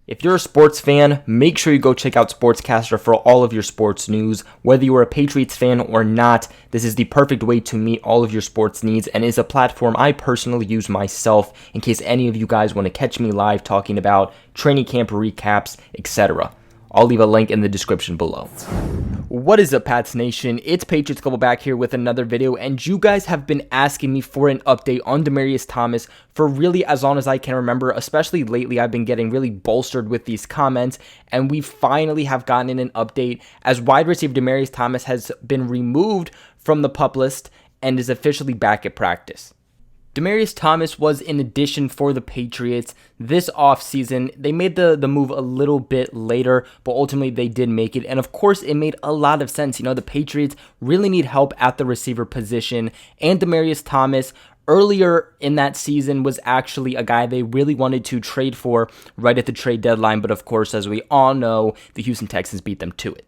If you're a sports fan, make sure you go check out SportsCastr for all of your sports news. Whether you are a Patriots fan or not, this is the perfect way to meet all of your sports needs and is a platform I personally use myself in case any of you guys want to catch me live talking about training camp recaps, etc. I'll leave a link in the description below. What is up, Pats Nation? It's Patriots Global back here with another video, and you guys have been asking me for an update on Demaryius Thomas for really as long as I can remember. Especially lately, I've been getting really bolstered with these comments, and we finally have gotten an update as wide receiver Demaryius Thomas has been removed from the PUP list and is officially back at practice. Demaryius Thomas was an addition for the Patriots this offseason. They made the move a little bit later, but ultimately they did make it. And of course, it made a lot of sense. You know, the Patriots really need help at the receiver position. And Demaryius Thomas, earlier in that season, was actually a guy they really wanted to trade for right at the trade deadline. But of course, as we all know, the Houston Texans beat them to it.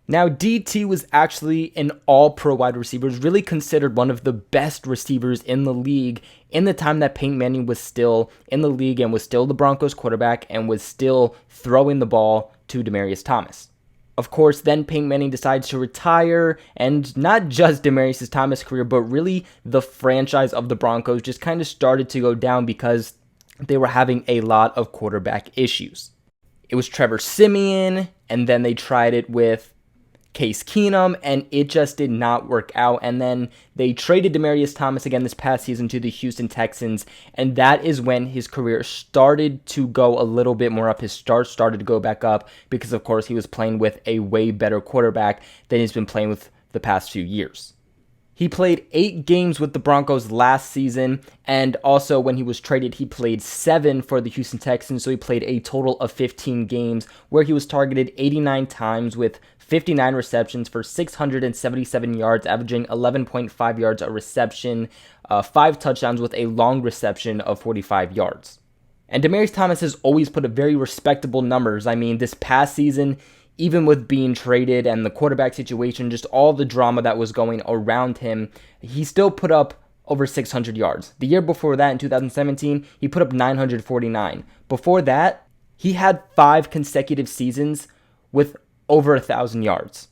Now, DT was actually an all-pro wide receiver, really considered one of the best receivers in the league in the time that Peyton Manning was still in the league and was still the Broncos quarterback and was still throwing the ball to Demaryius Thomas. Of course, then Peyton Manning decides to retire, and not just Demaryius Thomas' career, but really the franchise of the Broncos just kind of started to go down because they were having a lot of quarterback issues. It was Trevor Siemian, and then they tried it with Case Keenum, and it just did not work out. And then they traded Demaryius Thomas again this past season to the Houston Texans, and that is when his career started to go a little bit more up. His start started to go back up because, of course, he was playing with a way better quarterback than he's been playing with the past few years. He played 8 games with the Broncos last season, and also when he was traded, he played 7 for the Houston Texans, so he played a total of 15 games, where he was targeted 89 times with 59 receptions for 677 yards, averaging 11.5 yards a reception, 5 touchdowns with a long reception of 45 yards. And Demaryius Thomas has always put up very respectable numbers. I mean, this past season, even with being traded and the quarterback situation, just all the drama that was going around him, he still put up over 600 yards. The year before that, in 2017, he put up 949. Before that, he had 5 consecutive seasons with over 1,000 yards.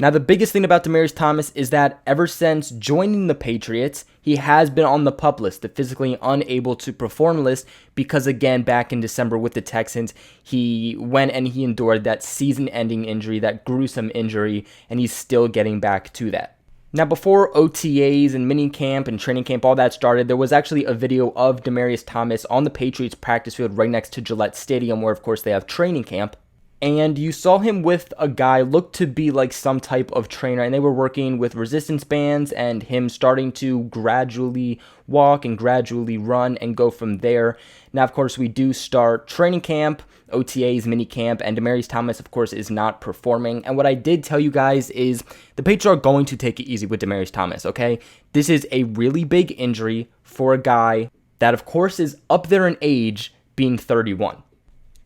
Now, the biggest thing about Demaryius Thomas is that ever since joining the Patriots, he has been on the PUP list, the physically unable to perform list, because again, back in December with the Texans, he went and he endured that season-ending injury, that gruesome injury, and he's still getting back to that. Now, before OTAs and minicamp and training camp, all that started, there was actually a video of Demaryius Thomas on the Patriots practice field right next to Gillette Stadium, where, of course, they have training camp. And you saw him with a guy looked to be like some type of trainer, and they were working with resistance bands and him starting to gradually walk and gradually run and go from there. Now, of course, we do start training camp, OTAs, minicamp, and Demaryius Thomas, of course, is not performing. And what I did tell you guys is the Patriots are going to take it easy with Demaryius Thomas, okay? This is a really big injury for a guy that, of course, is up there in age, being 31.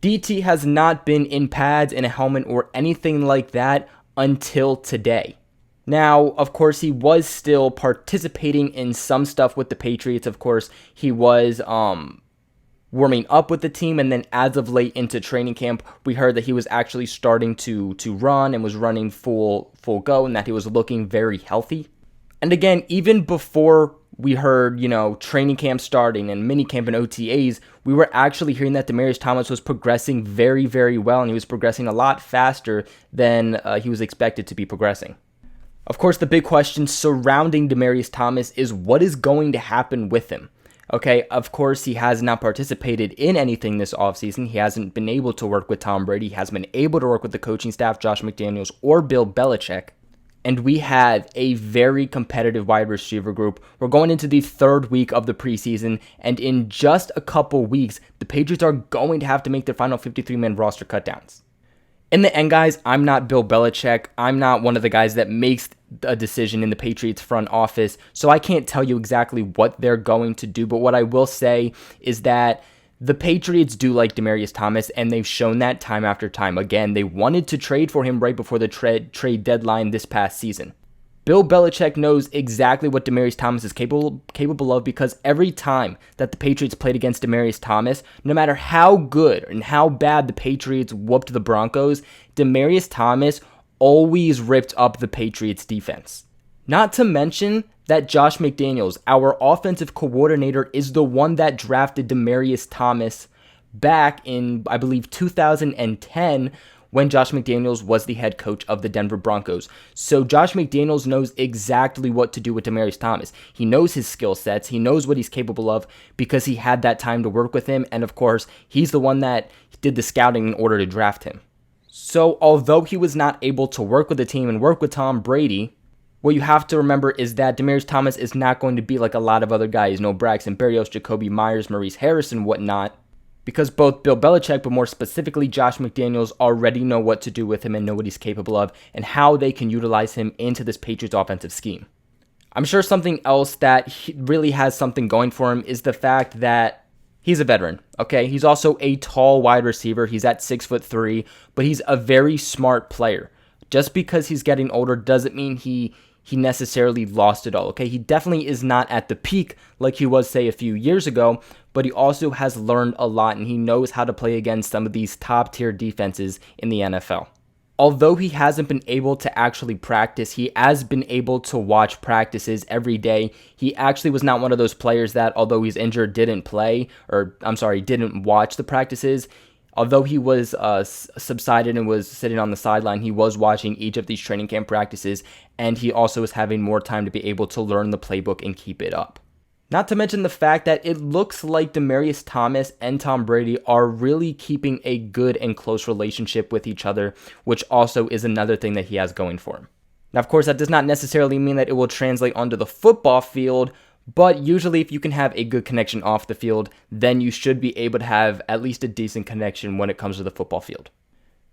DT has not been in pads, in a helmet, or anything like that until today. Now, of course, he was still participating in some stuff with the Patriots. Of course, he was warming up with the team, and then as of late into training camp, we heard that he was actually starting to run and was running full go, and that he was looking very healthy. And again, even before we heard, training camp starting and minicamp and OTAs, we were actually hearing that Demaryius Thomas was progressing very, very well, and he was progressing a lot faster than he was expected to be progressing. Of course, the big question surrounding Demaryius Thomas is what is going to happen with him. Okay, of course, he has not participated in anything this offseason. He hasn't been able to work with Tom Brady. He hasn't been able to work with the coaching staff, Josh McDaniels, or Bill Belichick. And we have a very competitive wide receiver group. We're going into the 3rd week of the preseason, and in just a couple weeks, the Patriots are going to have to make their final 53-man roster cutdowns. In the end, guys, I'm not Bill Belichick. I'm not one of the guys that makes a decision in the Patriots front office, so I can't tell you exactly what they're going to do. But what I will say is that the Patriots do like Demaryius Thomas, and they've shown that time after time. Again, they wanted to trade for him right before the trade deadline this past season. Bill Belichick knows exactly what Demaryius Thomas is capable of, because every time that the Patriots played against Demaryius Thomas, no matter how good and how bad the Patriots whooped the Broncos, Demaryius Thomas always ripped up the Patriots defense. Not to mention that Josh McDaniels, our offensive coordinator, is the one that drafted Demaryius Thomas back in, I believe, 2010, when Josh McDaniels was the head coach of the Denver Broncos. So Josh McDaniels knows exactly what to do with Demaryius Thomas. He knows his skill sets. He knows what he's capable of because he had that time to work with him. And of course, he's the one that did the scouting in order to draft him. So although he was not able to work with the team and work with Tom Brady, what you have to remember is that Demaryius Thomas is not going to be like a lot of other guys. No Braxton Berrios, Jacoby Myers, Maurice Harris, and whatnot. Because both Bill Belichick, but more specifically Josh McDaniels, already know what to do with him and know what he's capable of and how they can utilize him into this Patriots offensive scheme. I'm sure something else that really has something going for him is the fact that he's a veteran, okay? He's also a tall wide receiver. He's at 6'3", but he's a very smart player. Just because he's getting older doesn't mean he necessarily lost it all, okay? He definitely is not at the peak like he was, say, a few years ago, but he also has learned a lot, and he knows how to play against some of these top-tier defenses in the NFL. Although he hasn't been able to actually practice, he has been able to watch practices every day. He actually was not one of those players that, although he's injured, didn't watch the practices. Although he was subsided and was sitting on the sideline, he was watching each of these training camp practices, and he also was having more time to be able to learn the playbook and keep it up. Not to mention the fact that it looks like Demaryius Thomas and Tom Brady are really keeping a good and close relationship with each other, which also is another thing that he has going for him. Now, of course, that does not necessarily mean that it will translate onto the football field, but usually if you can have a good connection off the field, then you should be able to have at least a decent connection when it comes to the football field.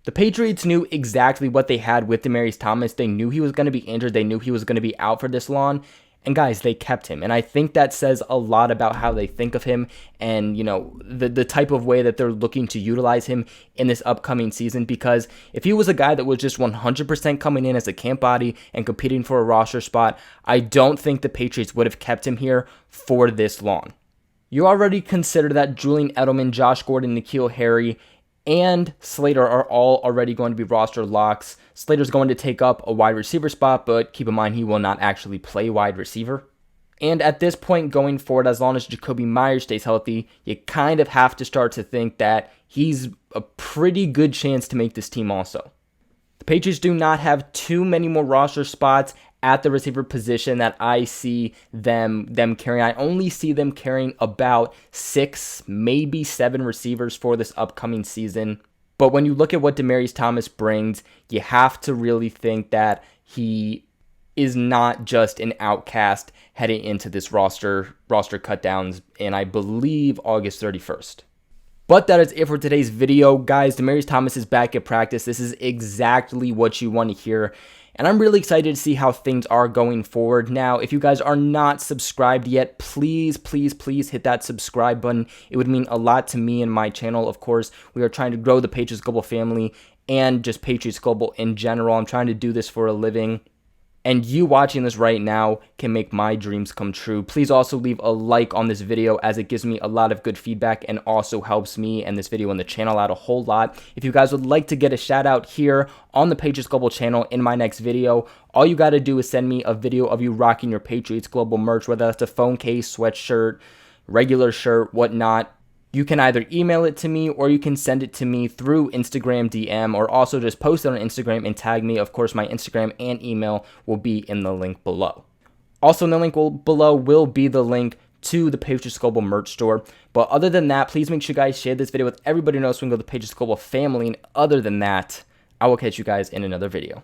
The Patriots knew exactly what they had with Demaryius Thomas. They knew he was going to be injured. They knew he was going to be out for this long. And guys, they kept him. And I think that says a lot about how they think of him and, the type of way that they're looking to utilize him in this upcoming season. Because if he was a guy that was just 100% coming in as a camp body and competing for a roster spot, I don't think the Patriots would have kept him here for this long. You already consider that Julian Edelman, Josh Gordon, N'Keal Harry, and Slater are all already going to be roster locks. Slater's going to take up a wide receiver spot, but keep in mind he will not actually play wide receiver. And at this point going forward, as long as Jacoby Myers stays healthy, you kind of have to start to think that he's a pretty good chance to make this team also. The Patriots do not have too many more roster spots at the receiver position that I see them carrying. I only see them carrying about 6, maybe 7 receivers for this upcoming season. But when you look at what Demaryius Thomas brings, you have to really think that he is not just an outcast heading into this roster cutdowns in, I believe, August 31st. But that is it for today's video. Guys, Demaryius Thomas is back at practice. This is exactly what you want to hear. And I'm really excited to see how things are going forward. Now, if you guys are not subscribed yet, please hit that subscribe button. It would mean a lot to me and my channel. Of course, we are trying to grow the Patriots Global family and just Patriots Global in general. I'm trying to do this for a living. And you watching this right now can make my dreams come true. Please also leave a like on this video, as it gives me a lot of good feedback and also helps me and this video and the channel out a whole lot. If you guys would like to get a shout out here on the Patriots Global channel in my next video, all you got to do is send me a video of you rocking your Patriots Global merch, whether that's a phone case, sweatshirt, regular shirt, whatnot. You can either email it to me or you can send it to me through Instagram DM, or also just post it on Instagram and tag me. Of course, my Instagram and email will be in the link below. Also, in the link below will be the link to the Patriots Global merch store. But other than that, please make sure you guys share this video with everybody who knows we can go to the Patriots Global family. And other than that, I will catch you guys in another video.